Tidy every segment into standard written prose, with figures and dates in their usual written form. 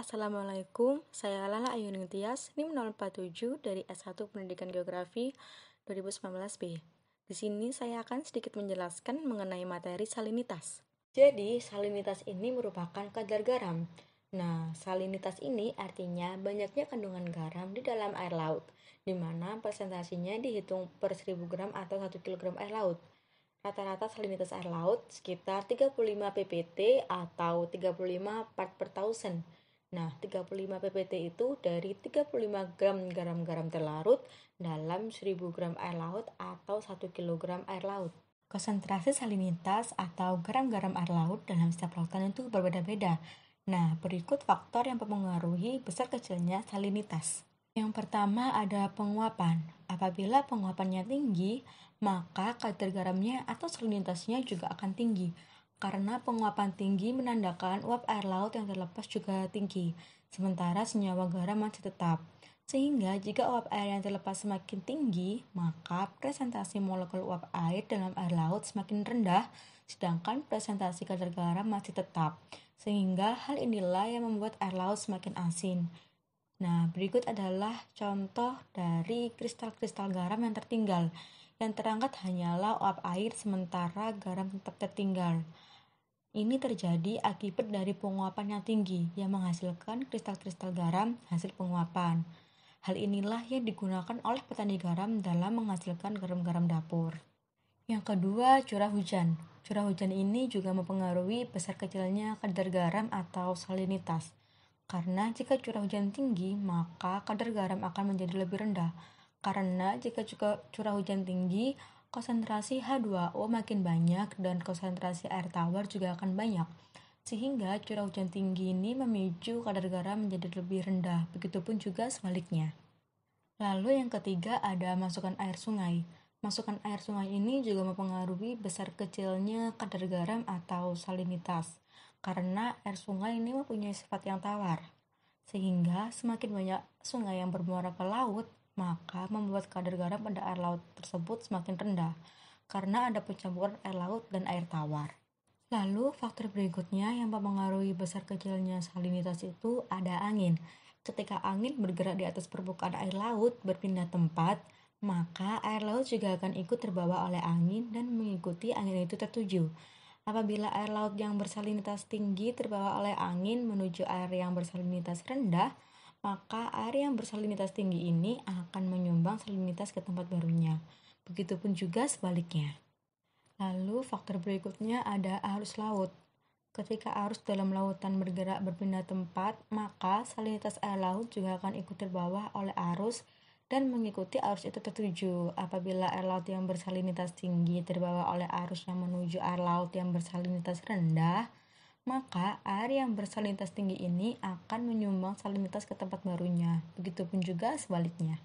Assalamualaikum. Saya Lala Ayuning Tias, NIM 047 dari S1 Pendidikan Geografi 2019B. Di sini saya akan sedikit menjelaskan mengenai materi salinitas. Jadi, salinitas ini merupakan kadar garam. Nah, salinitas ini artinya banyaknya kandungan garam di dalam air laut, di mana presentasinya dihitung per 1000 gram atau 1 kg air laut. Rata-rata salinitas air laut sekitar 35 ppt atau 35 part per thousand. Nah, 35 ppt itu dari 35 gram garam-garam terlarut dalam 1000 gram air laut atau 1 kg air laut. Konsentrasi salinitas atau garam-garam air laut dalam setiap lautan itu berbeda-beda. Nah, berikut faktor yang mempengaruhi besar kecilnya salinitas. Yang pertama ada penguapan. Apabila penguapannya tinggi, maka kadar garamnya atau salinitasnya juga akan tinggi. Karena penguapan tinggi menandakan uap air laut yang terlepas juga tinggi, sementara senyawa garam masih tetap. Sehingga jika uap air yang terlepas semakin tinggi, maka presentasi molekul uap air dalam air laut semakin rendah, sedangkan presentasi kadar garam masih tetap. Sehingga hal inilah yang membuat air laut semakin asin. Nah, berikut adalah contoh dari kristal-kristal garam yang tertinggal. Yang terangkat hanyalah uap air sementara garam tetap tertinggal. Ini terjadi akibat dari penguapan yang tinggi yang menghasilkan kristal-kristal garam hasil penguapan. Hal inilah yang digunakan oleh petani garam dalam menghasilkan garam-garam dapur. Yang kedua, curah hujan. Curah hujan ini juga mempengaruhi besar kecilnya kadar garam atau salinitas. Karena jika curah hujan tinggi, maka kadar garam akan menjadi lebih rendah. Karena jika curah hujan tinggi, konsentrasi H2O makin banyak dan konsentrasi air tawar juga akan banyak. Sehingga curah hujan tinggi ini memicu kadar garam menjadi lebih rendah, begitupun juga sebaliknya. Lalu yang ketiga ada masukan air sungai. Masukan air sungai ini juga mempengaruhi besar kecilnya kadar garam atau salinitas. Karena air sungai ini mempunyai sifat yang tawar. Sehingga semakin banyak sungai yang bermuara ke laut, maka membuat kadar garam pada air laut tersebut semakin rendah. Karena ada pencampuran air laut dan air tawar. Lalu faktor berikutnya yang mempengaruhi besar kecilnya salinitas itu ada angin. Ketika angin bergerak di atas permukaan air laut berpindah tempat, maka air laut juga akan ikut terbawa oleh angin dan mengikuti angin itu tertuju. Apabila air laut yang bersalinitas tinggi terbawa oleh angin menuju air yang bersalinitas rendah, maka air yang bersalinitas tinggi ini akan menyumbang salinitas ke tempat barunya. Begitupun juga sebaliknya. Lalu faktor berikutnya ada arus laut. Ketika arus dalam lautan bergerak berpindah tempat, maka salinitas air laut juga akan ikut terbawa oleh arus dan mengikuti arus itu tertuju. Apabila air laut yang bersalinitas tinggi terbawa oleh arus yang menuju air laut yang bersalinitas rendah, maka air yang bersalinitas tinggi ini akan menyumbang salinitas ke tempat barunya. Begitupun juga sebaliknya.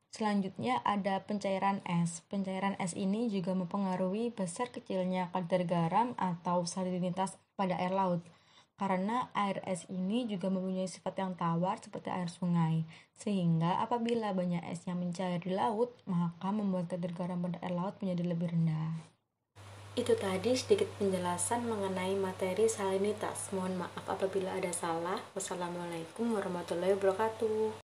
Selanjutnya ada pencairan es. Pencairan es ini juga mempengaruhi besar kecilnya kadar garam atau salinitas pada air laut. Karena air es ini juga mempunyai sifat yang tawar seperti air sungai. Sehingga apabila banyak es yang mencair di laut, maka membuat kadar garam pada air laut menjadi lebih rendah. Itu tadi sedikit penjelasan mengenai materi salinitas. Mohon maaf apabila ada salah. Wassalamualaikum warahmatullahi wabarakatuh.